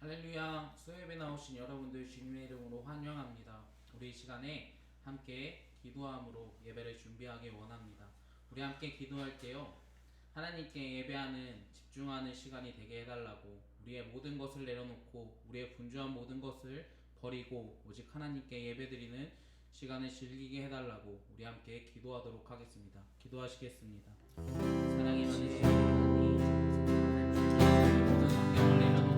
할렐루야. 수요예배 나오신 여러분들 주님의 이름으로 환영합니다. 우리 이 시간에 함께 기도함으로 예배를 준비하기 원합니다. 우리 함께 기도할 때요, 하나님께 예배하는 집중하는 시간이 되게 해달라고, 우리의 모든 것을 내려놓고 우리의 분주한 모든 것을 버리고 오직 하나님께 예배드리는 시간을 즐기게 해달라고 우리 함께 기도하도록 하겠습니다. 기도하시겠습니다. 사랑이 많으신 하나님, 모든 환경을 내려놓고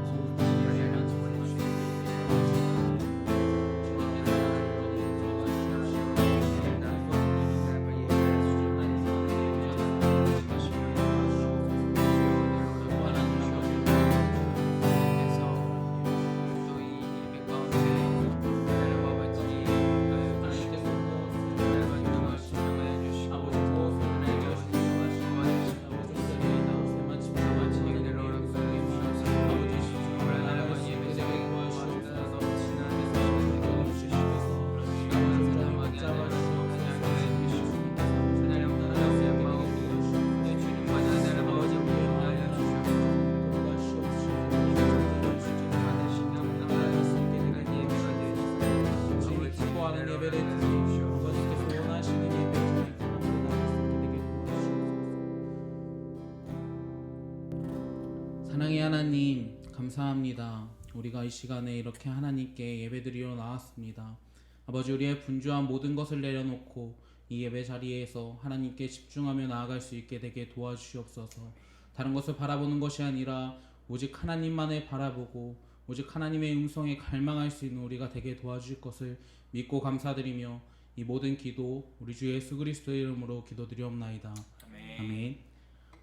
사랑의 하나님, 감사합니다. 우리가 이 시간에 이렇게 하나님께 예배드리러 나왔습니다. 아버지, 우리의 분주한 모든 것을 내려놓고 이 예배 자리에서 하나님께 집중하며 나아갈 수 있게 되게 도와주시옵소서. 다른 것을 바라보는 것이 아니라 오직 하나님만을 바라보고 오직 하나님의 음성에 갈망할 수 있는 우리가 되게 도와주실 것을 믿고 감사드리며 이 모든 기도 우리 주 예수 그리스도의 이름으로 기도드리옵나이다. 아멘. 아멘.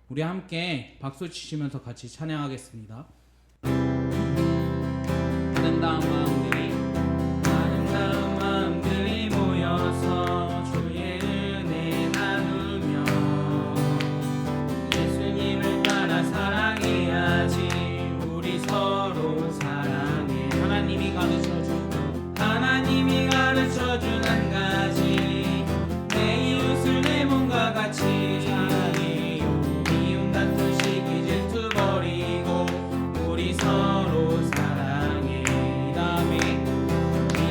우리 함께 박수 치시면서 같이 찬양하겠습니다. 아름다운 마음들이 모여서 주의 은혜 나누며 예수님을 따라 사랑해야지. 우리 서로 사랑해. 하나님이 가르쳐준 한 가지, 내 이웃을 내 몸과 같이 서로 사랑해. 이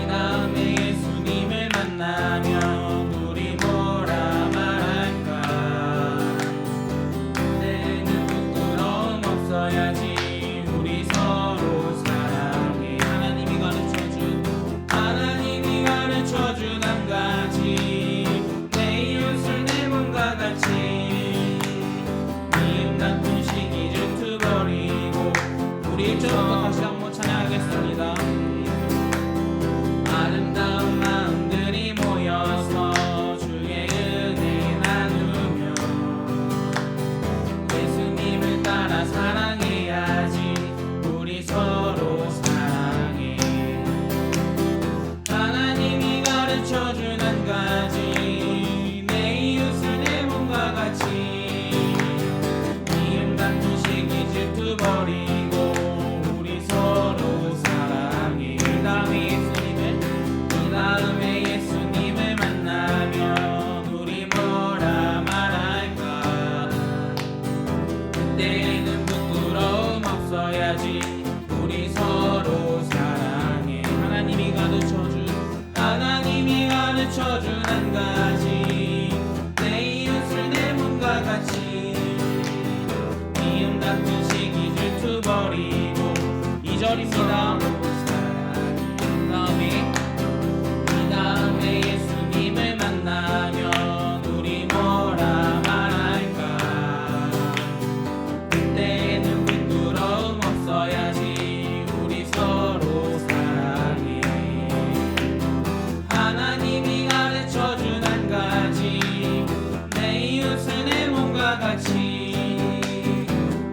다음에 예수님을 만나면 우리 뭐라 말할까? 그때는 부끄러움 없어야지. 우리 서로 사랑해. 하나님이 가르쳐준 한 가지, 내 이웃을 내 몸과 같이 미움 같은 시기 질투 버리고. 우리 1절부터 다시 한번 찬양하겠습니다. 아름다운 마음들이 모여서 주의 은혜 나누며 예수님을 따라 사랑해야지. 우리 서로 사랑해. 하나님이 가르쳐준 한 가지, 내 이웃을 내 몸과 같이 미움 같은 시기 질투 버리고 서로 사랑해. 이 다음에 예수님을 만나면 우리 뭐라 말할까? 그때는 부끄러움 없어야지. 우리 서로 사랑해. 하나님이 가르쳐준 한 가지, 내 이웃을 내 몸과 같이 미움 같은 시기 질투 버리고. 2절입니다. 이 다음에 예수님을 만나면 우리 뭐라 말할까? 그때는 부끄러움 없어야지. 우리 서로 사랑해. 하나님이 가르쳐준 한 가지, 내 이웃을 내 몸과 같이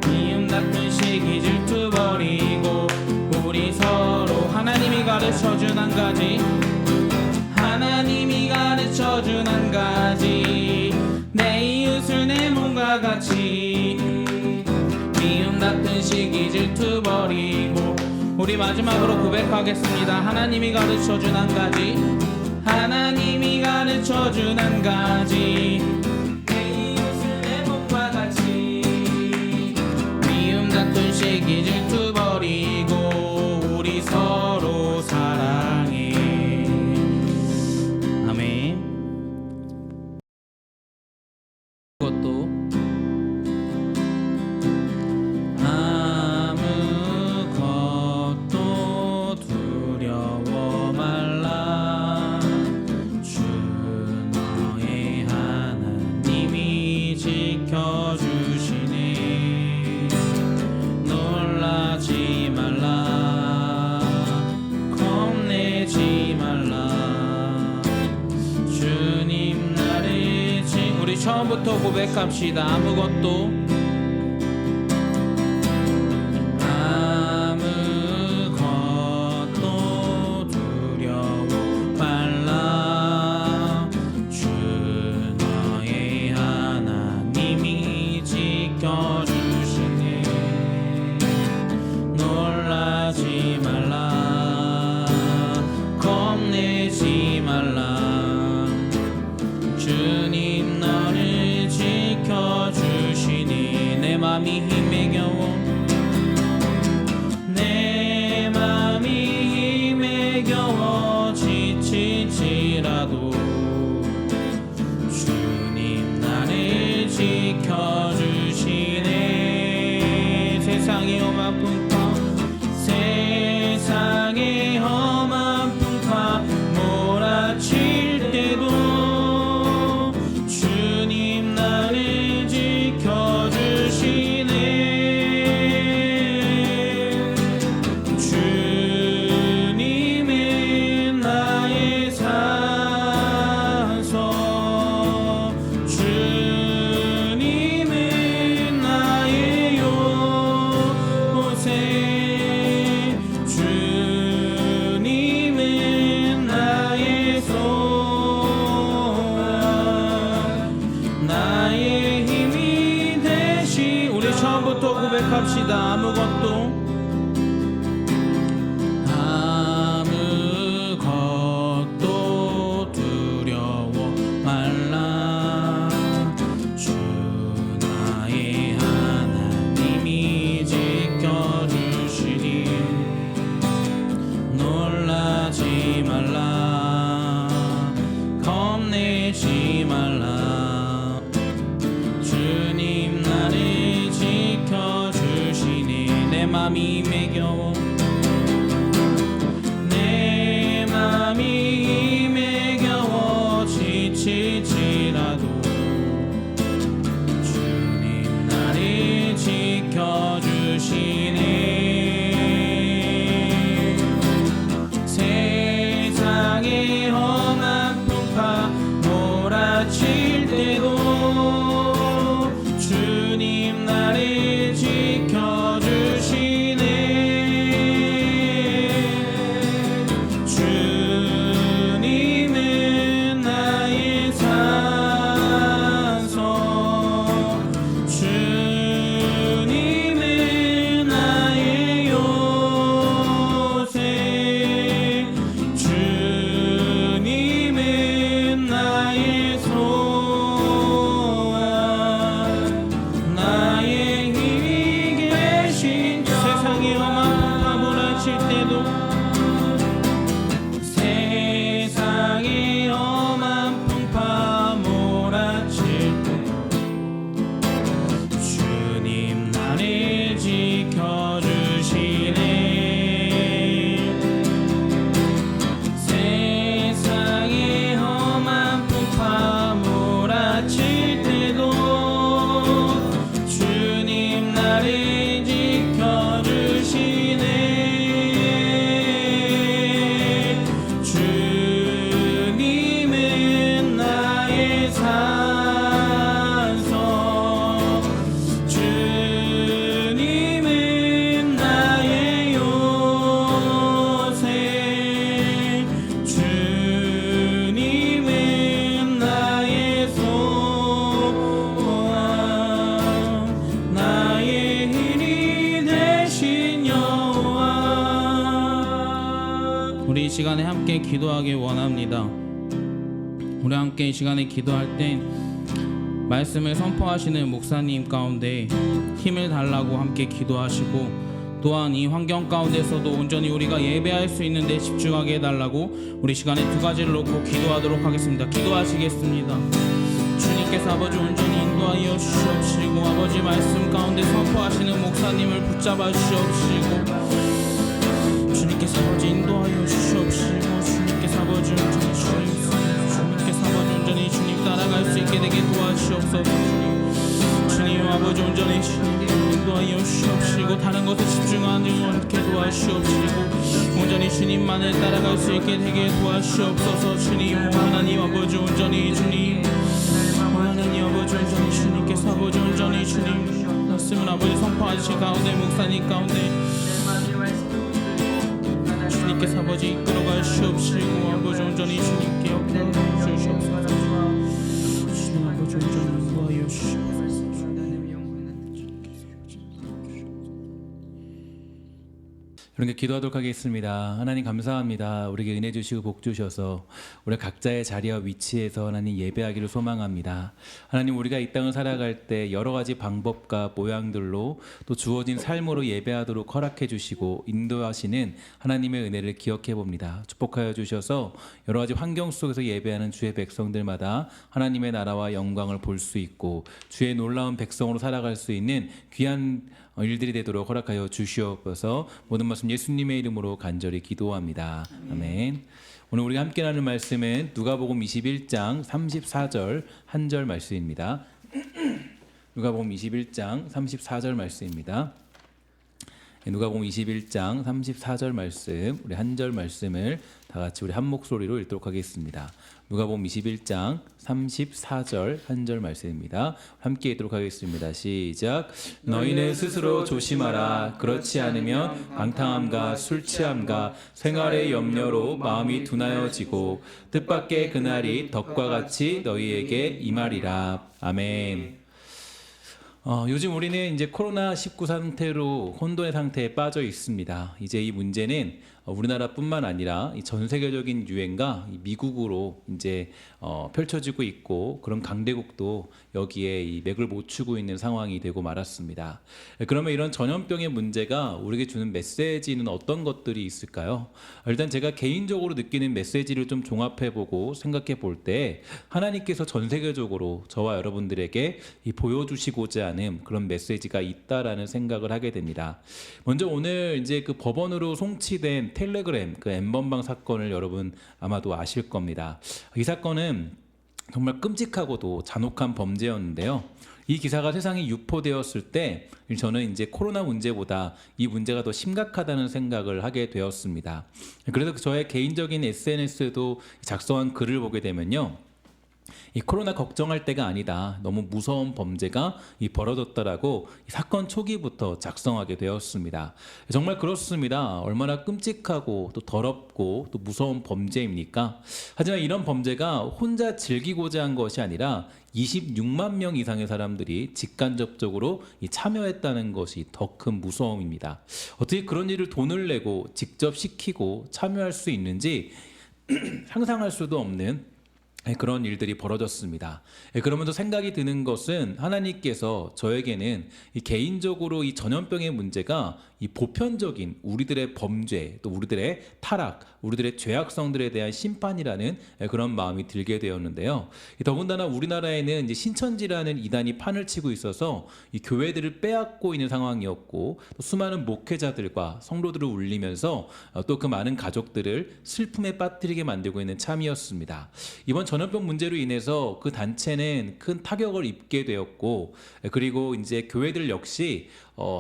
미움 같은 시기 질투 버리고. 우리 서로 하나님이 가르쳐준 한 가지, 하나님이 가르쳐준 한 가지, 내 이웃을 내 몸과 같이 미움 같은 시기 질투 버리고. 우리 마지막으로 고백하겠습니다. 하나님이 가르쳐준 한 가지, 하나님이 가르쳐준 한 가지, 내 이웃을 내 몸과 같이 미움 같은 시기 질투 버리고. 처음부터 고백합시다. 아무것도 두려워 말라. 주 너의 하나님이 지켜주시네. 놀라지 말라. 겁내지 말라. 주님 너를 지켜주시니. 내 맘이 힘에 겨워 내 맘이 힘에 겨워 지칠지라도 주님 나를 지켜주시네. 세상의 험한 풍파 세상의 험한 풍파 몰아칠 때도 주님 나를 지켜주시네. 주님은 나의 산소. 주님은 나의 요새. 주님은 나의 소원. 나의 힘이 되시. 우리 처음부터 고백합시다. 아무것도 두려워 말라. 주 나의 하나님이 지켜주시니. 놀라지 말라. 겁내지 말라. 주님 나를 지켜주시니. 내 맘이 힘에 겨워 내 맘이 힘에 겨워 지칠지라도 주님 나를 지켜주시네. 세상의 험한 풍파 몰아칠 때도 주님 나를 지켜주시네. 주님은 나의 산소. 주님은 나의 요새. 주님은 나의 소원. 나의 힘이 계신 세상의 험한 풍파 몰아칠 때도 세상의 험한 풍파 몰아칠 때 주님 나를 지켜주시네. 세상의 험한 풍파 몰아칠 때도 주님 나를 지켜주시네. 주님은 나의 산소. 주님은 나의 요새. 주님은 나의 소원. 나의 힘이 되신 여호와. 우리 이 시간에 함께 기도하길 원합니다. 우리 함께 이 시간에 기도할 때 말씀을 선포하시는 목사님 가운데 힘을 달라고 함께 기도하시고, 또한 이 환경 가운데서도 온전히 우리가 예배할 수 있는 데 집중하게 해달라고 우리 시간에 두 가지를 놓고 기도하도록 하겠습니다. 기도하시겠습니다. 주님께서 아버지 온전히 인도하여 주시옵시고, 아버지 말씀 가운데 선포하시는 목사님을 붙잡아 주시옵시고, 주님께서 아버지 인도하여 주시옵시고, 주님께서 아버지 온전히 주님께서 아버지 온전히 주님 따라갈 수 있게 되게 도와주시옵소서. 주님 아버지 온전히 주님 인도하여 주시옵시고, 다른 것에 집중하지 않게 도와주시옵시고, 온전히 주님만을 따라갈 수 있게 되게 도와주시옵소서. 주님 하나님 아버지 온전히 주님 하나님 아버지 아버지 온전히 주님께서 아버지 온전히 주님 말씀은 아버지 선포하신 가운데 목사님 가운데 주님께서 아버지 이끌어갈 주옵시고 아버지 온전히 주님께 역사해 주시옵소서. 주님 아버지 온전히 인도하여 주시옵소서. 그렇게 기도하도록 하겠습니다. 하나님 감사합니다. 우리에게 은혜 주시고 복 주셔서 우리 각자의 자리와 위치에서 하나님 예배하기를 소망합니다. 하나님 우리가 이 땅을 살아갈 때 여러 가지 방법과 모양들로 또 주어진 삶으로 예배하도록 허락해 주시고 인도하시는 하나님의 은혜를 기억해 봅니다. 축복하여 주셔서 여러 가지 환경 속에서 예배하는 주의 백성들마다 하나님의 나라와 영광을 볼 수 있고 주의 놀라운 백성으로 살아갈 수 있는 귀한 일들이 되도록 허락하여 주시옵소서. 모든 말씀 예수님의 이름으로 간절히 기도합니다. 아멘. 오늘 우리가 함께 나눌 말씀은 누가복음 21장 34절 한 절 말씀입니다. 누가복음 21장 34절 말씀입니다. 누가복음 21장 34절 말씀, 우리 한 절 말씀을 다 같이 우리 한 목소리로 읽도록 하겠습니다. 누가복음 21장 34절 한 절 말씀입니다. 함께 읽도록 하겠습니다. 시작. 너희는 스스로 조심하라. 그렇지 않으면 방탕함과 술 취함과 생활의 염려로 마음이 둔하여지고 뜻밖의 그날이 덕과 같이 너희에게 임하리라. 아멘. 요즘 우리는 이제 코로나19 상태로 혼돈의 상태에 빠져 있습니다. 이제 이 문제는 우리나라뿐만 아니라 전 세계적인 유행과 미국으로 이제 펼쳐지고 있고 그런 강대국도 여기에 이 맥을 못 추고 있는 상황이 되고 말았습니다. 그러면 이런 전염병의 문제가 우리에게 주는 메시지는 어떤 것들이 있을까요? 일단 제가 개인적으로 느끼는 메시지를 좀 종합해보고 생각해 볼 때 하나님께서 전 세계적으로 저와 여러분들에게 보여주시고자 하는 그런 메시지가 있다라는 생각을 하게 됩니다. 먼저 오늘 이제 그 법원으로 송치된 텔레그램 그 N번방 사건을 여러분 아마도 아실 겁니다. 이 사건은 정말 끔찍하고도 잔혹한 범죄였는데요. 이 기사가 세상에 유포되었을 때 저는 이제 코로나 문제보다 이 문제가 더 심각하다는 생각을 하게 되었습니다. 그래서 저의 개인적인 SNS도 작성한 글을 보게 되면요. 이 코로나 걱정할 때가 아니다. 너무 무서운 범죄가 벌어졌다라고 이 사건 초기부터 작성하게 되었습니다. 정말 그렇습니다. 얼마나 끔찍하고 또 더럽고 또 무서운 범죄입니까? 하지만 이런 범죄가 혼자 즐기고자 한 것이 아니라 26만 명 이상의 사람들이 직간접적으로 참여했다는 것이 더 큰 무서움입니다. 어떻게 그런 일을 돈을 내고 직접 시키고 참여할 수 있는지 상상할 수도 없는 그런 일들이 벌어졌습니다. 그러면서 생각이 드는 것은 하나님께서 저에게는 개인적으로 이 전염병의 문제가 이 보편적인 우리들의 범죄, 또 우리들의 타락, 우리들의 죄악성들에 대한 심판이라는 그런 마음이 들게 되었는데요. 더군다나 우리나라에는 이제 신천지라는 이단이 판을 치고 있어서 이 교회들을 빼앗고 있는 상황이었고 또 수많은 목회자들과 성도들을 울리면서 또 그 많은 가족들을 슬픔에 빠뜨리게 만들고 있는 참이었습니다. 이번 전염병 문제로 인해서 그 단체는 큰 타격을 입게 되었고 그리고 이제 교회들 역시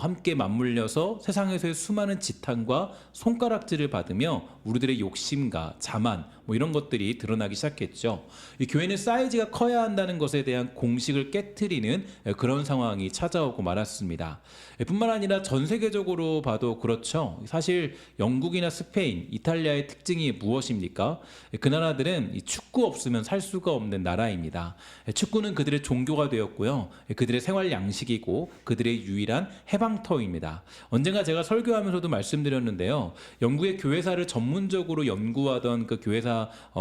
함께 맞물려서 세상에서의 수많은 지탄과 손가락질을 받으며 우리들의 욕심과 자만 이런 것들이 드러나기 시작했죠. 이 교회는 사이즈가 커야 한다는 것에 대한 공식을 깨트리는 그런 상황이 찾아오고 말았습니다. 뿐만 아니라 전 세계적으로 봐도 그렇죠. 사실 영국이나 스페인, 이탈리아의 특징이 무엇입니까? 그 나라들은 이 축구 없으면 살 수가 없는 나라입니다. 축구는 그들의 종교가 되었고요. 그들의 생활 양식이고 그들의 유일한 해방터입니다. 언젠가 제가 설교하면서도 말씀드렸는데요. 영국의 교회사를 전문적으로 연구하던 그 교회사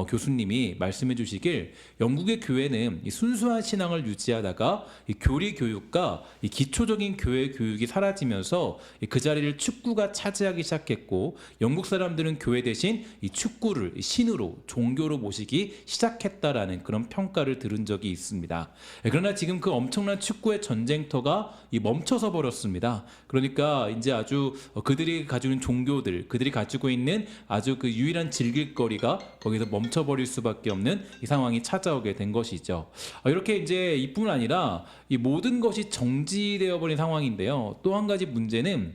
교수님이 말씀해 주시길 영국의 교회는 이 순수한 신앙을 유지하다가 이 교리 교육과 이 기초적인 교회 교육이 사라지면서 그 자리를 축구가 차지하기 시작했고 영국 사람들은 교회 대신 이 축구를 신으로 종교로 모시기 시작했다라는 그런 평가를 들은 적이 있습니다. 그러나 지금 그 엄청난 축구의 전쟁터가 멈춰서 버렸습니다. 그러니까 이제 아주 그들이 가지고 있는 종교들, 그들이 가지고 있는 아주 그 유일한 즐길거리가 거기서 멈춰버릴 수밖에 없는 이 상황이 찾아오게 된 것이죠. 이렇게 이제 이뿐 아니라 이 모든 것이 정지되어 버린 상황인데요. 또 한 가지 문제는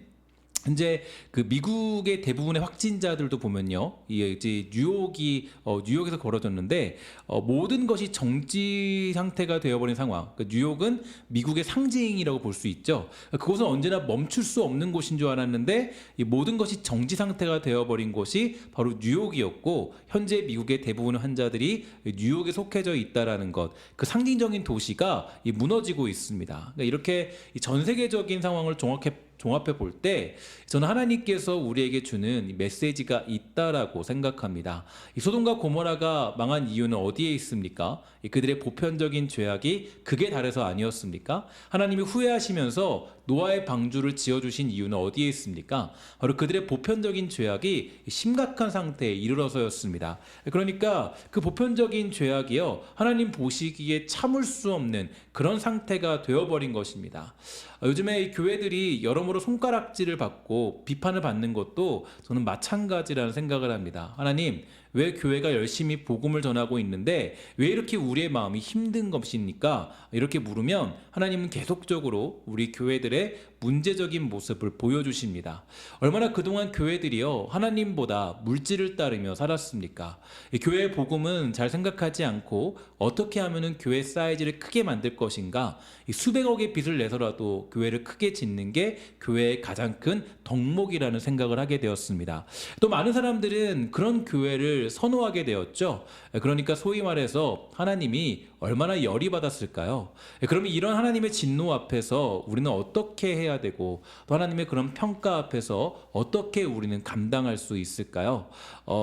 현재 그 미국의 대부분의 확진자들도 보면요, 이제 뉴욕에서 벌어졌는데 모든 것이 정지 상태가 되어버린 상황. 그러니까 뉴욕은 미국의 상징이라고 볼 수 있죠. 그곳은 언제나 멈출 수 없는 곳인 줄 알았는데 이 모든 것이 정지 상태가 되어버린 곳이 바로 뉴욕이었고, 현재 미국의 대부분의 환자들이 뉴욕에 속해져 있다라는 것, 그 상징적인 도시가 무너지고 있습니다. 그러니까 이렇게 전 세계적인 상황을 종합해 볼 때 저는 하나님께서 우리에게 주는 이 메시지가 있다라고 생각합니다. 이 소돔과 고모라가 망한 이유는 어디에 있습니까? 그들의 보편적인 죄악이 극에 달해서 아니었습니까? 하나님이 후회하시면서 노아의 방주를 지어주신 이유는 어디에 있습니까? 바로 그들의 보편적인 죄악이 심각한 상태에 이르러서였습니다. 그러니까 그 보편적인 죄악이요, 하나님 보시기에 참을 수 없는 그런 상태가 되어버린 것입니다. 요즘에 이 교회들이 여러모로 손가락질을 받고 비판을 받는 것도 저는 마찬가지라는 생각을 합니다. 하나님, 왜 교회가 열심히 복음을 전하고 있는데 왜 이렇게 우리의 마음이 힘든 것입니까? 이렇게 물으면 하나님은 계속적으로 우리 교회들의 문제적인 모습을 보여주십니다. 얼마나 그동안 교회들이요, 하나님보다 물질을 따르며 살았습니까? 이 교회의 복음은 잘 생각하지 않고 어떻게 하면 교회 사이즈를 크게 만들 것인가, 이 수백억의 빚을 내서라도 교회를 크게 짓는 게 교회의 가장 큰 덕목이라는 생각을 하게 되었습니다. 또 많은 사람들은 그런 교회를 선호하게 되었죠. 그러니까 소위 말해서 하나님이 얼마나 열이 받았을까요? 그러면 이런 하나님의 진노 앞에서 우리는 어떻게 해야 되고, 또 하나님의 그런 평가 앞에서 어떻게 우리는 감당할 수 있을까요?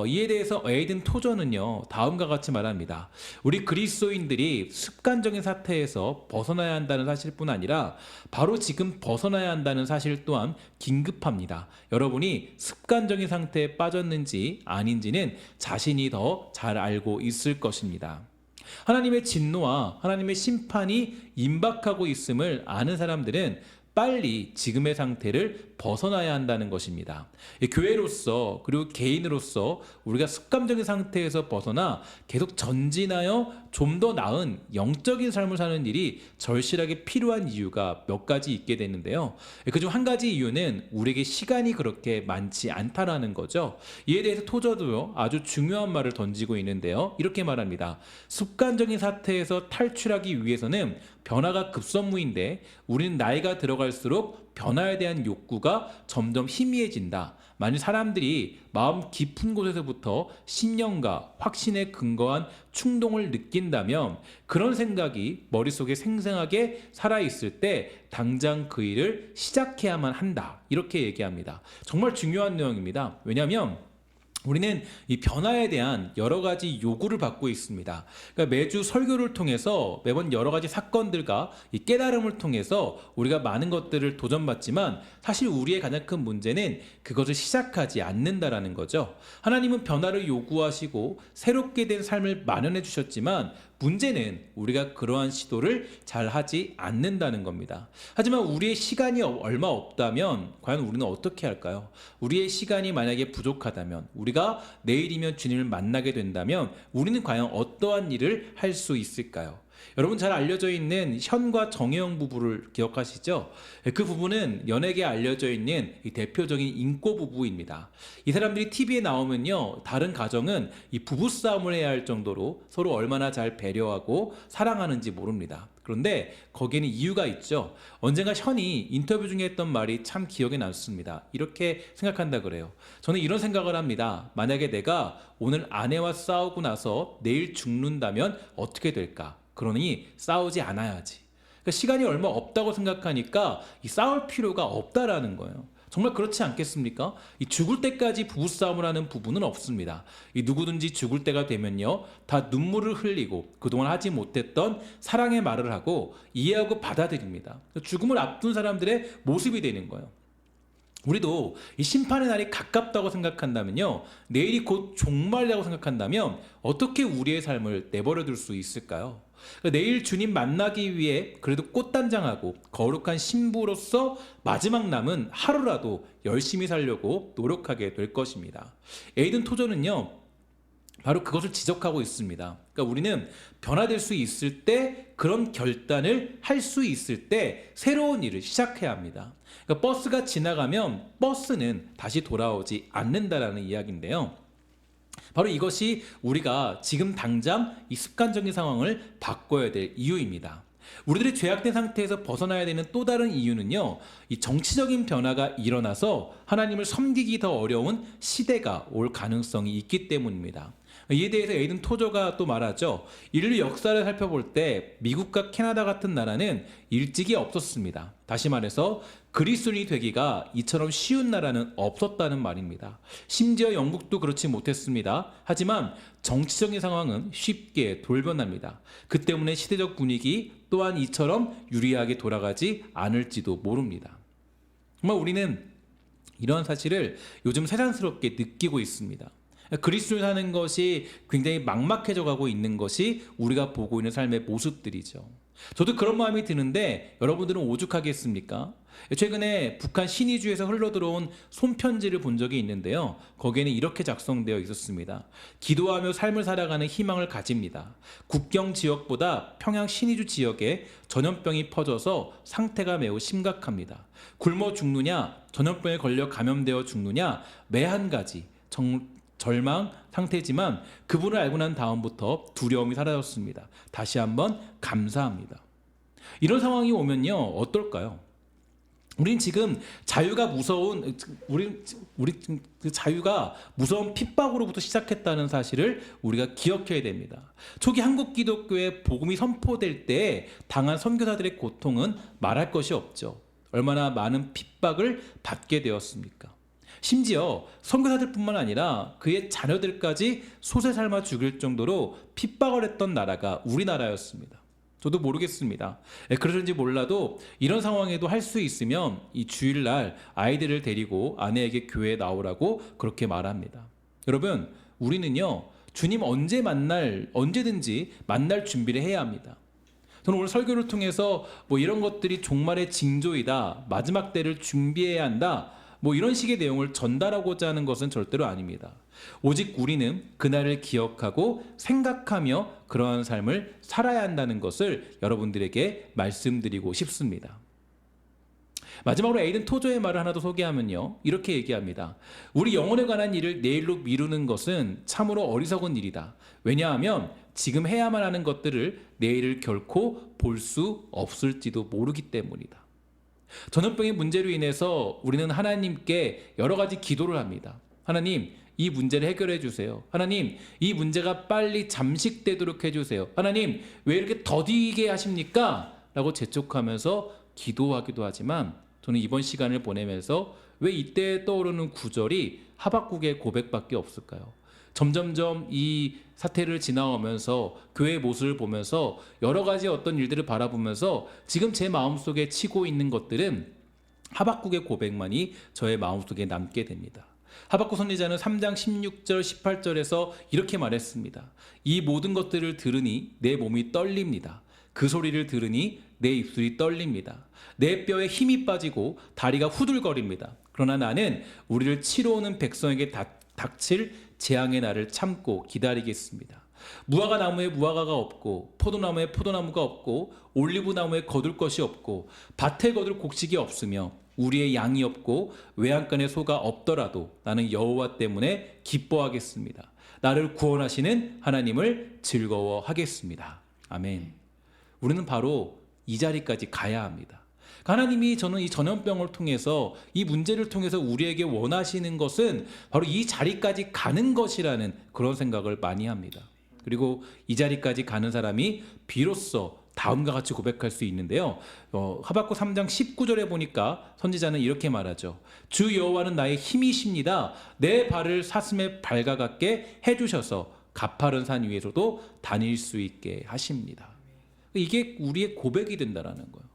이에 대해서 에이든 토저는요, 다음과 같이 말합니다. 우리 그리스도인들이 습관적인 사태에서 벗어나야 한다는 사실뿐 아니라 바로 지금 벗어나야 한다는 사실 또한 긴급합니다. 여러분이 습관적인 상태에 빠졌는지 아닌지는 자신이 더 잘 알고 있을 것입니다. 하나님의 진노와 하나님의 심판이 임박하고 있음을 아는 사람들은 빨리 지금의 상태를 벗어나야 한다는 것입니다. 교회로서 그리고 개인으로서 우리가 습관적인 상태에서 벗어나 계속 전진하여 좀 더 나은 영적인 삶을 사는 일이 절실하게 필요한 이유가 몇 가지 있게 되는데요. 그중 한 가지 이유는 우리에게 시간이 그렇게 많지 않다라는 거죠. 이에 대해서 토저도요, 아주 중요한 말을 던지고 있는데요. 이렇게 말합니다. 습관적인 사태에서 탈출하기 위해서는 변화가 급선무인데 우리는 나이가 들어갈수록 변화에 대한 욕구가 점점 희미해진다. 만일 사람들이 마음 깊은 곳에서부터 신념과 확신에 근거한 충동을 느낀다면 그런 생각이 머릿속에 생생하게 살아있을 때 당장 그 일을 시작해야만 한다. 이렇게 얘기합니다. 정말 중요한 내용입니다. 왜냐하면 우리는 이 변화에 대한 여러 가지 요구를 받고 있습니다. 그러니까 매주 설교를 통해서 매번 여러 가지 사건들과 이 깨달음을 통해서 우리가 많은 것들을 도전받지만 사실 우리의 가장 큰 문제는 그것을 시작하지 않는다라는 거죠. 하나님은 변화를 요구하시고 새롭게 된 삶을 마련해 주셨지만 문제는 우리가 그러한 시도를 잘 하지 않는다는 겁니다. 하지만 우리의 시간이 얼마 없다면 과연 우리는 어떻게 할까요? 우리의 시간이 만약에 부족하다면, 우리가 내일이면 주님을 만나게 된다면 우리는 과연 어떠한 일을 할 수 있을까요? 여러분 잘 알려져 있는 현과 정혜영 부부를 기억하시죠? 그 부부는 연예계에 알려져 있는 이 대표적인 인꼬 부부입니다. 이 사람들이 TV에 나오면요, 다른 가정은 이 부부싸움을 해야 할 정도로 서로 얼마나 잘 배려하고 사랑하는지 모릅니다. 그런데 거기에는 이유가 있죠. 언젠가 현이 인터뷰 중에 했던 말이 참 기억에 남습니다. 이렇게 생각한다 그래요. 저는 이런 생각을 합니다. 만약에 내가 오늘 아내와 싸우고 나서 내일 죽는다면 어떻게 될까? 그러니 싸우지 않아야지. 그러니까 시간이 얼마 없다고 생각하니까 이 싸울 필요가 없다라는 거예요. 정말 그렇지 않겠습니까? 이 죽을 때까지 부부싸움을 하는 부부는 없습니다. 이 누구든지 죽을 때가 되면요, 다 눈물을 흘리고 그동안 하지 못했던 사랑의 말을 하고 이해하고 받아들입니다. 죽음을 앞둔 사람들의 모습이 되는 거예요. 우리도 이 심판의 날이 가깝다고 생각한다면요, 내일이 곧 종말이라고 생각한다면 어떻게 우리의 삶을 내버려 둘 수 있을까요? 내일 주님 만나기 위해 그래도 꽃단장하고 거룩한 신부로서 마지막 남은 하루라도 열심히 살려고 노력하게 될 것입니다. 에이든 토저는요, 바로 그것을 지적하고 있습니다. 그러니까 우리는 변화될 수 있을 때, 그런 결단을 할 수 있을 때 새로운 일을 시작해야 합니다. 그러니까 버스가 지나가면 버스는 다시 돌아오지 않는다라는 이야기인데요. 바로 이것이 우리가 지금 당장 이 습관적인 상황을 바꿔야 될 이유입니다. 우리들이 죄악된 상태에서 벗어나야 되는 또 다른 이유는요, 이 정치적인 변화가 일어나서 하나님을 섬기기 더 어려운 시대가 올 가능성이 있기 때문입니다. 이에 대해서 에이든 토저가 또 말하죠. 인류 역사를 살펴볼 때 미국과 캐나다 같은 나라는 일찍이 없었습니다. 다시 말해서 그리스도인이 되기가 이처럼 쉬운 나라는 없었다는 말입니다. 심지어 영국도 그렇지 못했습니다. 하지만 정치적인 상황은 쉽게 돌변합니다. 그 때문에 시대적 분위기 또한 이처럼 유리하게 돌아가지 않을지도 모릅니다. 정말 우리는 이런 사실을 요즘 새삼스럽게 느끼고 있습니다. 그리스도를 사는 것이 굉장히 막막해져 가고 있는 것이 우리가 보고 있는 삶의 모습들이죠. 저도 그런 마음이 드는데 여러분들은 오죽하겠습니까? 최근에 북한 신의주에서 흘러들어온 손편지를 본 적이 있는데요. 거기에는 이렇게 작성되어 있었습니다. 기도하며 삶을 살아가는 희망을 가집니다. 국경 지역보다 평양 신의주 지역에 전염병이 퍼져서 상태가 매우 심각합니다. 굶어 죽느냐, 전염병에 걸려 감염되어 죽느냐, 매 한 가지 절망 상태지만 그분을 알고 난 다음부터 두려움이 사라졌습니다. 다시 한번 감사합니다. 이런 상황이 오면요, 어떨까요? 우린 지금 자유가 무서운 자유가 무서운 핍박으로부터 시작했다는 사실을 우리가 기억해야 됩니다. 초기 한국 기독교의 복음이 선포될 때 당한 선교사들의 고통은 말할 것이 없죠. 얼마나 많은 핍박을 받게 되었습니까? 심지어 선교사들뿐만 아니라 그의 자녀들까지 솥에 삶아 죽일 정도로 핍박을 했던 나라가 우리나라였습니다. 저도 모르겠습니다. 그러는지 몰라도 이런 상황에도 할 수 있으면 이 주일날 아이들을 데리고 아내에게 교회에 나오라고 그렇게 말합니다. 여러분, 우리는요, 주님 언제든지 만날 준비를 해야 합니다. 저는 오늘 설교를 통해서 이런 것들이 종말의 징조이다, 마지막 때를 준비해야 한다, 이런 식의 내용을 전달하고자 하는 것은 절대로 아닙니다. 오직 우리는 그날을 기억하고 생각하며 그러한 삶을 살아야 한다는 것을 여러분들에게 말씀드리고 싶습니다. 마지막으로 에이든 토저의 말을 하나 더 소개하면요, 이렇게 얘기합니다. 우리 영혼에 관한 일을 내일로 미루는 것은 참으로 어리석은 일이다. 왜냐하면 지금 해야만 하는 것들을 내일을 결코 볼 수 없을지도 모르기 때문이다. 전염병의 문제로 인해서 우리는 하나님께 여러 가지 기도를 합니다. 하나님, 이 문제를 해결해 주세요. 하나님, 이 문제가 빨리 잠식되도록 해주세요. 하나님, 왜 이렇게 더디게 하십니까? 라고 재촉하면서 기도하기도 하지만 저는 이번 시간을 보내면서 왜 이때 떠오르는 구절이 하박국의 고백밖에 없을까요? 점점점 이 사태를 지나오면서 교회의 모습을 보면서 여러 가지 어떤 일들을 바라보면서 지금 제 마음속에 치고 있는 것들은 하박국의 고백만이 저의 마음속에 남게 됩니다. 하박국 선지자는 3장 16절 18절에서 이렇게 말했습니다. 이 모든 것들을 들으니 내 몸이 떨립니다. 그 소리를 들으니 내 입술이 떨립니다. 내 뼈에 힘이 빠지고 다리가 후들거립니다. 그러나 나는 우리를 치러 오는 백성에게 닥칠 재앙의 날을 참고 기다리겠습니다. 무화과 나무에 무화과가 없고 포도나무에 포도나무가 없고 올리브 나무에 거둘 것이 없고 밭에 거둘 곡식이 없으며 우리의 양이 없고 외양간에 소가 없더라도 나는 여호와 때문에 기뻐하겠습니다. 나를 구원하시는 하나님을 즐거워하겠습니다. 아멘. 우리는 바로 이 자리까지 가야 합니다. 하나님이 저는 이 전염병을 통해서 이 문제를 통해서 우리에게 원하시는 것은 바로 이 자리까지 가는 것이라는 그런 생각을 많이 합니다. 그리고 이 자리까지 가는 사람이 비로소 다음과 같이 고백할 수 있는데요. 하박국 3장 19절에 보니까 선지자는 이렇게 말하죠. 주 여호와는 나의 힘이십니다. 내 발을 사슴의 발과 같게 해주셔서 가파른 산 위에서도 다닐 수 있게 하십니다. 이게 우리의 고백이 된다라는 거예요.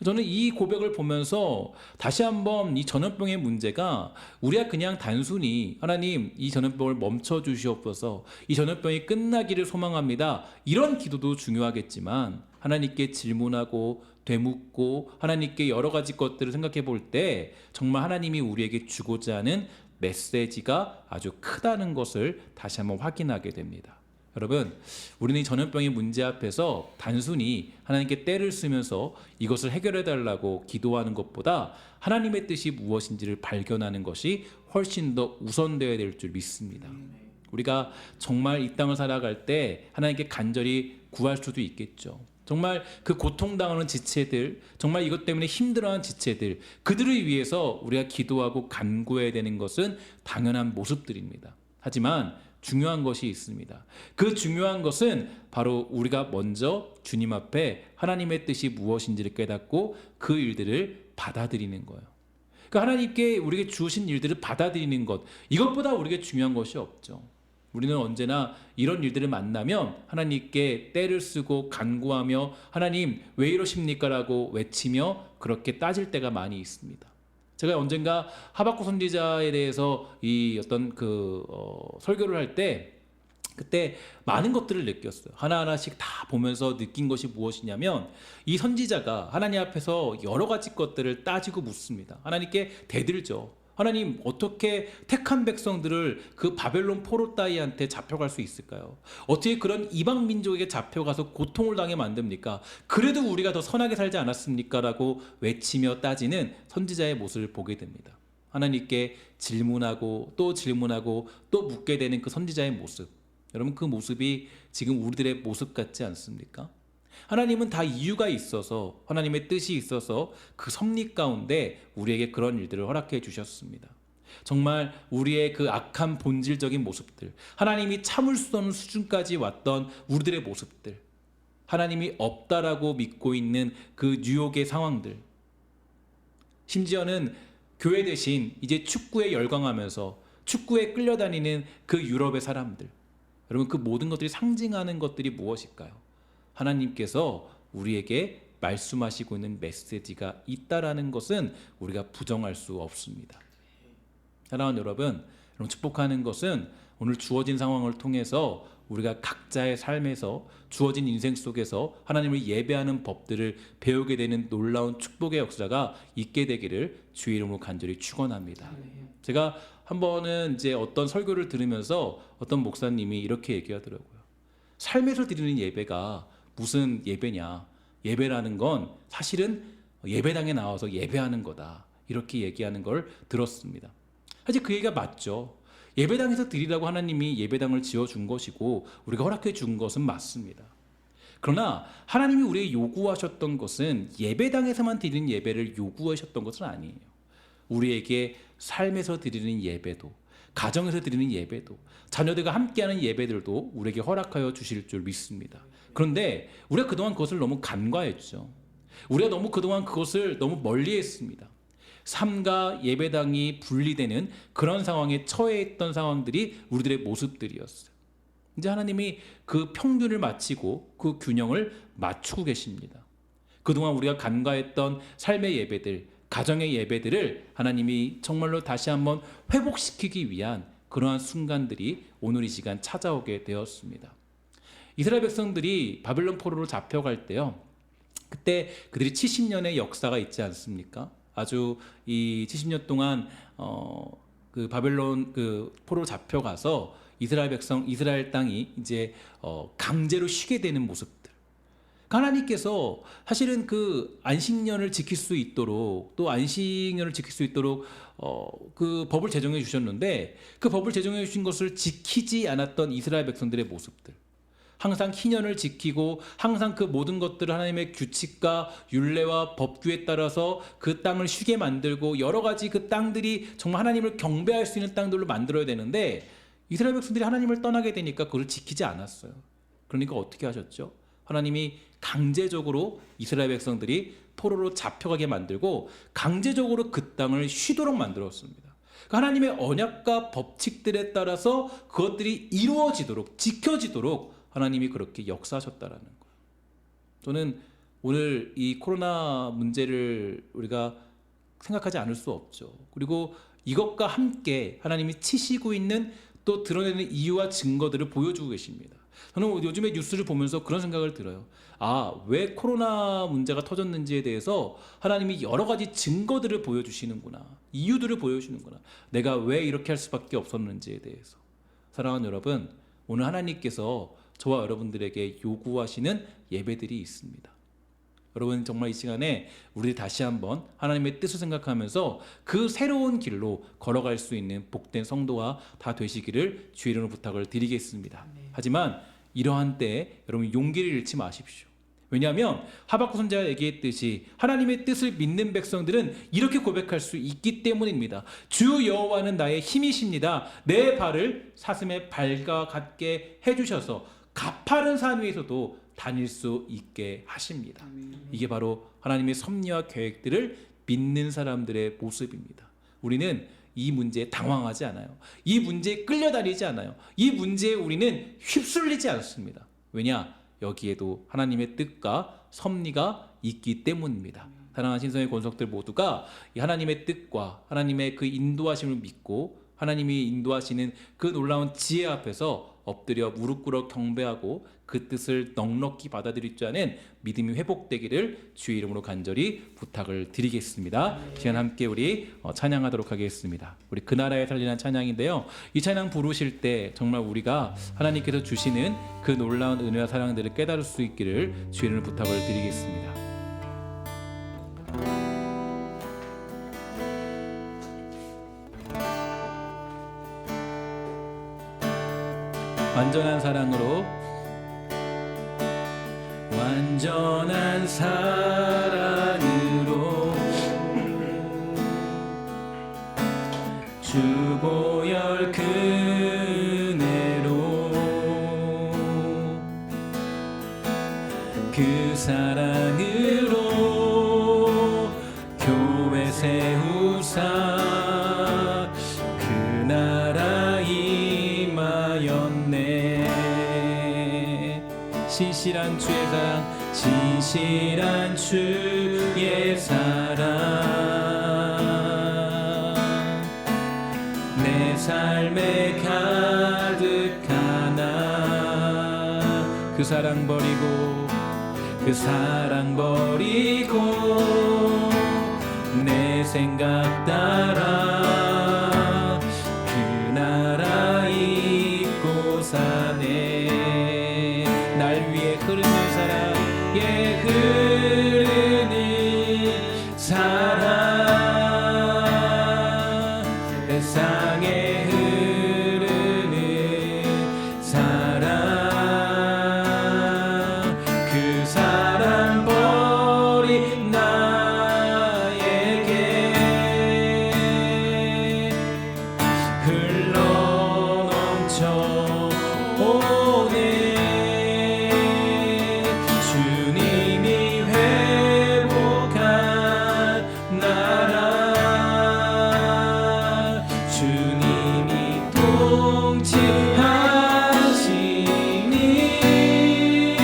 저는 이 고백을 보면서 다시 한번 이 전염병의 문제가 우리가 그냥 단순히 하나님 이 전염병을 멈춰 주시옵소서, 이 전염병이 끝나기를 소망합니다, 이런 기도도 중요하겠지만 하나님께 질문하고 되묻고 하나님께 여러 가지 것들을 생각해 볼 때 정말 하나님이 우리에게 주고자 하는 메시지가 아주 크다는 것을 다시 한번 확인하게 됩니다. 여러분, 우리는 이 전염병의 문제 앞에서 단순히 하나님께 때를 쓰면서 이것을 해결해 달라고 기도하는 것보다 하나님의 뜻이 무엇인지를 발견하는 것이 훨씬 더 우선되어야 될 줄 믿습니다. 우리가 정말 이 땅을 살아갈 때 하나님께 간절히 구할 수도 있겠죠. 정말 그 고통당하는 지체들, 정말 이것 때문에 힘들어하는 지체들, 그들을 위해서 우리가 기도하고 간구해야 되는 것은 당연한 모습들입니다. 하지만 중요한 것이 있습니다. 그 중요한 것은 바로 우리가 먼저 주님 앞에 하나님의 뜻이 무엇인지를 깨닫고 그 일들을 받아들이는 거예요. 그러니까 하나님께 우리에게 주신 일들을 받아들이는 것, 이것보다 우리에게 중요한 것이 없죠. 우리는 언제나 이런 일들을 만나면 하나님께 때를 쓰고 간구하며 하나님 왜 이러십니까? 라고 외치며 그렇게 따질 때가 많이 있습니다. 제가 언젠가 하박국 선지자에 대해서 이 어떤 설교를 할 때 그때 많은 것들을 느꼈어요. 하나하나씩 다 보면서 느낀 것이 무엇이냐면 이 선지자가 하나님 앞에서 여러 가지 것들을 따지고 묻습니다. 하나님께 대들죠. 하나님, 어떻게 택한 백성들을 그 바벨론 포로 따위한테 잡혀갈 수 있을까요? 어떻게 그런 이방 민족에게 잡혀가서 고통을 당해 만듭니까? 그래도 우리가 더 선하게 살지 않았습니까? 라고 외치며 따지는 선지자의 모습을 보게 됩니다. 하나님께 질문하고 또 묻게 되는 그 선지자의 모습, 여러분, 그 모습이 지금 우리들의 모습 같지 않습니까? 하나님은 다 이유가 있어서, 하나님의 뜻이 있어서 그 섭리 가운데 우리에게 그런 일들을 허락해 주셨습니다. 정말 우리의 그 악한 본질적인 모습들, 하나님이 참을 수 없는 수준까지 왔던 우리들의 모습들, 하나님이 없다라고 믿고 있는 그 뉴욕의 상황들, 심지어는 교회 대신 이제 축구에 열광하면서 축구에 끌려다니는 그 유럽의 사람들, 여러분, 그 모든 것들이 상징하는 것들이 무엇일까요? 하나님께서 우리에게 말씀하시고 있는 메시지가 있다라는 것은 우리가 부정할 수 없습니다. 사랑하는 여러분, 축복하는 것은 오늘 주어진 상황을 통해서 우리가 각자의 삶에서 주어진 인생 속에서 하나님을 예배하는 법들을 배우게 되는 놀라운 축복의 역사가 있게 되기를 주의 이름으로 간절히 축원합니다. 제가 한 번은 이제 어떤 설교를 들으면서 어떤 목사님이 이렇게 얘기하더라고요. 삶에서 드리는 예배가 무슨 예배냐? 예배라는 건 사실은 예배당에 나와서 예배하는 거다. 이렇게 얘기하는 걸 들었습니다. 사실 그 얘기가 맞죠. 예배당에서 드리라고 하나님이 예배당을 지어준 것이고 우리가 허락해 준 것은 맞습니다. 그러나 하나님이 우리에게 요구하셨던 것은 예배당에서만 드리는 예배를 요구하셨던 것은 아니에요. 우리에게 삶에서 드리는 예배도, 가정에서 드리는 예배도, 자녀들과 함께하는 예배들도 우리에게 허락하여 주실 줄 믿습니다. 그런데 우리가 그동안 그것을 너무 간과했죠. 우리가 너무 그동안 그것을 너무 멀리했습니다. 삶과 예배당이 분리되는 그런 상황에 처해 있던 상황들이 우리들의 모습들이었어요. 이제 하나님이 그 평균을 맞추고 그 균형을 맞추고 계십니다. 그동안 우리가 간과했던 삶의 예배들, 가정의 예배들을 하나님이 정말로 다시 한번 회복시키기 위한 그러한 순간들이 오늘 이 시간 찾아오게 되었습니다. 이스라엘 백성들이 바벨론 포로로 잡혀갈 때요, 그때 그들이 70년의 역사가 있지 않습니까? 아주 이 70년 동안 그 바벨론 그 포로로 잡혀가서 이스라엘 땅이 이제 강제로 쉬게 되는 모습들. 하나님께서 사실은 그 안식년을 지킬 수 있도록, 또 안식년을 지킬 수 있도록 그 법을 제정해 주셨는데, 그 법을 제정해 주신 것을 지키지 않았던 이스라엘 백성들의 모습들, 항상 희년을 지키고 항상 그 모든 것들을 하나님의 규칙과 율례와 법규에 따라서 그 땅을 쉬게 만들고 여러 가지 그 땅들이 정말 하나님을 경배할 수 있는 땅들로 만들어야 되는데, 이스라엘 백성들이 하나님을 떠나게 되니까 그걸 지키지 않았어요. 그러니까 어떻게 하셨죠? 하나님이 강제적으로 이스라엘 백성들이 포로로 잡혀가게 만들고 강제적으로 그 땅을 쉬도록 만들었습니다. 그러니까 하나님의 언약과 법칙들에 따라서 그것들이 이루어지도록, 지켜지도록 하나님이 그렇게 역사하셨다라는 거예요. 저는 오늘 이 코로나 문제를 우리가 생각하지 않을 수 없죠. 그리고 이것과 함께 하나님이 치시고 있는 또 드러내는 이유와 증거들을 보여주고 계십니다. 저는 요즘에 뉴스를 보면서 그런 생각을 들어요. 왜 코로나 문제가 터졌는지에 대해서 하나님이 여러 가지 증거들을 보여주시는구나. 이유들을 보여주시는구나. 내가 왜 이렇게 할 수밖에 없었는지에 대해서. 사랑하는 여러분, 오늘 하나님께서 저와 여러분들에게 요구하시는 예배들이 있습니다. 여러분, 정말 이 시간에 우리 다시 한번 하나님의 뜻을 생각하면서 그 새로운 길로 걸어갈 수 있는 복된 성도가 다 되시기를 주의 이름으로 부탁을 드리겠습니다. 하지만 이러한 때에 여러분 용기를 잃지 마십시오. 왜냐하면 하박국 선지자가 얘기했듯이 하나님의 뜻을 믿는 백성들은 이렇게 고백할 수 있기 때문입니다. 주 여호와는 나의 힘이십니다. 내 발을 사슴의 발과 같게 해주셔서 가파른 산 위에서도 다닐 수 있게 하십니다. 이게 바로 하나님의 섭리와 계획들을 믿는 사람들의 모습입니다. 우리는 이 문제에 당황하지 않아요. 이 문제에 끌려다니지 않아요. 이 문제에 우리는 휩쓸리지 않습니다. 왜냐? 여기에도 하나님의 뜻과 섭리가 있기 때문입니다. 사랑하는 신성의 권속들 모두가 이 하나님의 뜻과 하나님의 그 인도하심을 믿고 하나님이 인도하시는 그 놀라운 지혜 앞에서 엎드려 무릎 꿇어 경배하고 그 뜻을 넉넉히 받아들일 줄 아는 믿음이 회복되기를 주의 이름으로 간절히 부탁을 드리겠습니다. 시간 함께 우리 찬양하도록 하겠습니다. 우리 그 나라에 살리는 찬양인데요. 이 찬양 부르실 때 정말 우리가 하나님께서 주시는 그 놀라운 은혜와 사랑들을 깨달을 수 있기를 주의 이름으로 부탁을 드리겠습니다. 완전한 사랑으로 완전한 사랑으로 주보혈 그네로 그 사랑으로 교회 세우사 그 나라 임하였네. 신실한 주의 사랑, 신실한 주의 사랑 내 삶에 가득하나. 그 사랑 버리고 그 사랑 버리고 내 생각 따라 그 나라 잊고 사네. 날 위해 흐르는 사랑, 예 흐르는 사랑, 세상에 흐르는 사랑, 그 사랑 버린 나에게 흘러 넘쳐 오네. 주님이 회복한 나라, 주님이 통치하시니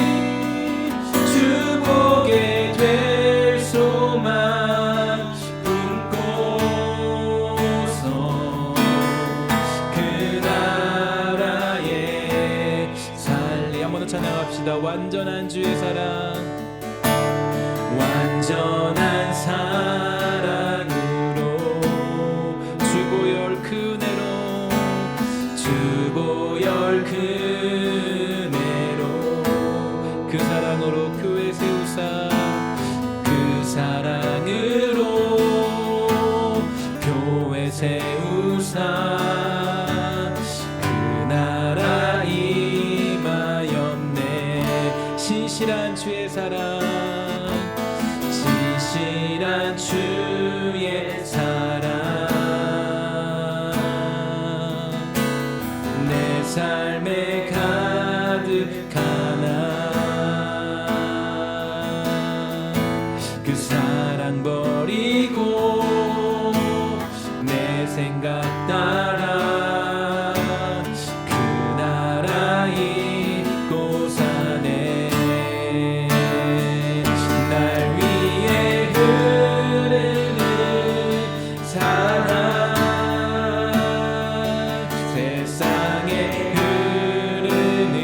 주보게 될 소망 품고서 그 나라에 살리. 한 번 더 찬양합시다. 완전한 주의 사랑, 완전한 사랑으로 주보혈 그네로 주보혈 그네로 그 사랑으로 교회 세우사 그 사랑으로 교회 세우사 그 나라 임하였네. 신실한 주의 사랑, 신실한 주의 사랑 내 삶에 가득하나. 그 사랑 버리고 내 생각 따라 그 나라 잊고 사네. 날 위해 흐르는 사랑, 세상에 흐르는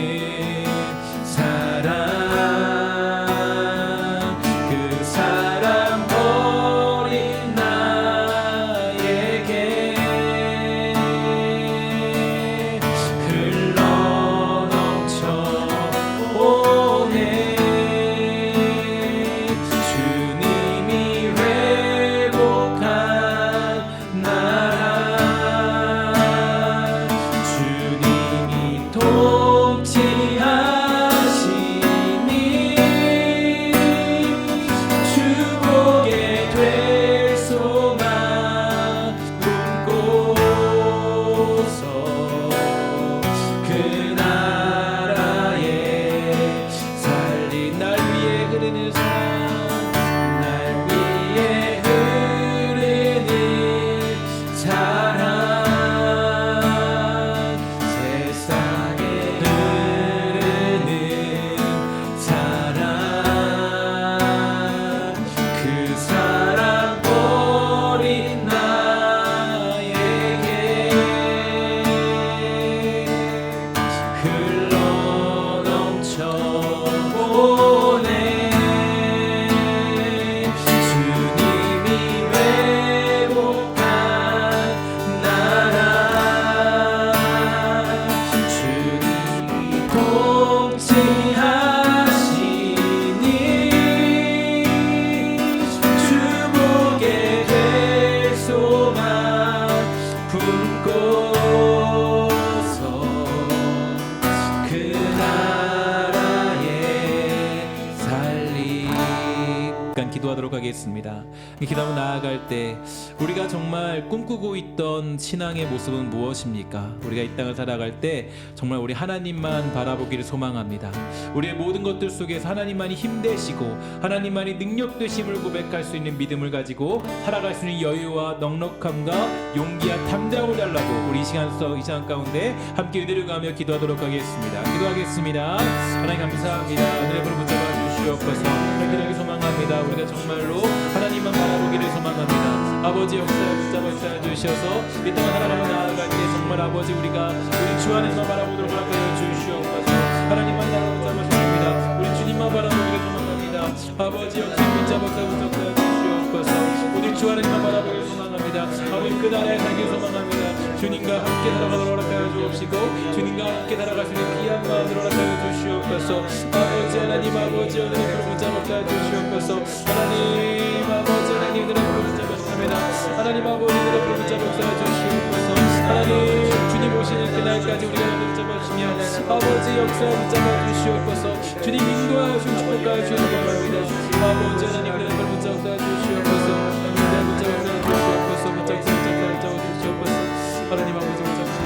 하겠습니다. 기도하며 나아갈 때 우리가 정말 꿈꾸고 있던 신앙의 모습은 무엇입니까? 우리가 이 땅을 살아갈 때 정말 우리 하나님만 바라보기를 소망합니다. 우리의 모든 것들 속에서 하나님만이 힘되시고 하나님만이 능력 되심을 고백할 수 있는 믿음을 가지고 살아갈 수 있는 여유와 넉넉함과 용기와 탐정을 달라고 우리 이 시간 가운데 함께 은혜를 구하며 기도하도록 하겠습니다. 기도하겠습니다. 하나님 감사합니다. 하늘의 불을 붙잡아 주시옵소서. 기도하기 소망합니다. 우리가 정말로 하나님만 바라보기를 소망합니다. 아버지 역사에 붙잡아 주셔서 이 땅을 하나님을 나아갈 때 정말 아버지 우리가 우리 주 하나님만 바라보도록 하여 주시옵소서. 하나님만 나라고 붙잡아 주십니다. 우리 주님만 바라보기를 소망합니다. 아버지 역사에 붙잡아 주시옵소서. 우리 주 하나님만 바라보기를 소망합니다. 아버지 그 나라에 살기를 소망합니다. 주님과 함께 살아가도록 하여 주옵시고 주님과 함께 살아갈 수 있는 귀한 마음으로 하여 주시옵소서. 아버지 하나님 아버지 하나님 그런 붙잡아 주시옵소서. 하나님 아버지 하나님들의 그런 붙잡아 주십니다. 하나님 아버지들의 그런 붙잡아 주시옵소서. 하나님 주님 오시는 그날까지 우리가 붙잡아 주시며 아버지 역사에 붙잡아 주시옵소서. 주님 인도하여 주시고 축복하여 주시기 바랍니다. 아버지 하나님들의 그런 붙잡아 주시옵소서. 하나님 붙잡아 주시옵소서. 붙잡아 주시옵소서. 하나님 아버지 붙잡아 주시옵소서.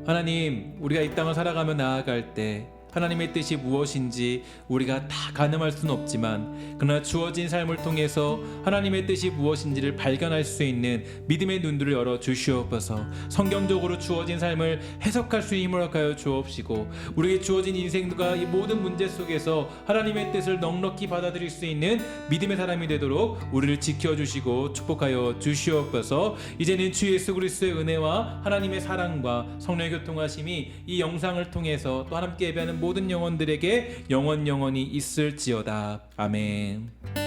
하나님 우리가 이 땅을 살아가며 나아갈 때 하나님의 뜻이 무엇인지 우리가 다 가늠할 수는 없지만 그러나 주어진 삶을 통해서 하나님의 뜻이 무엇인지를 발견할 수 있는 믿음의 눈들을 열어 주시옵소서. 성경적으로 주어진 삶을 해석할 수 있는 힘을 허락하여 주옵시고 우리에게 주어진 인생과 이 모든 문제 속에서 하나님의 뜻을 넉넉히 받아들일 수 있는 믿음의 사람이 되도록 우리를 지켜주시고 축복하여 주시옵소서. 이제는 주 예수 그리스도의 은혜와 하나님의 사랑과 성령의 교통하심이 이 영상을 통해서 또 함께 예배하는 모든 영혼들에게 영원히 있을지어다. 아멘.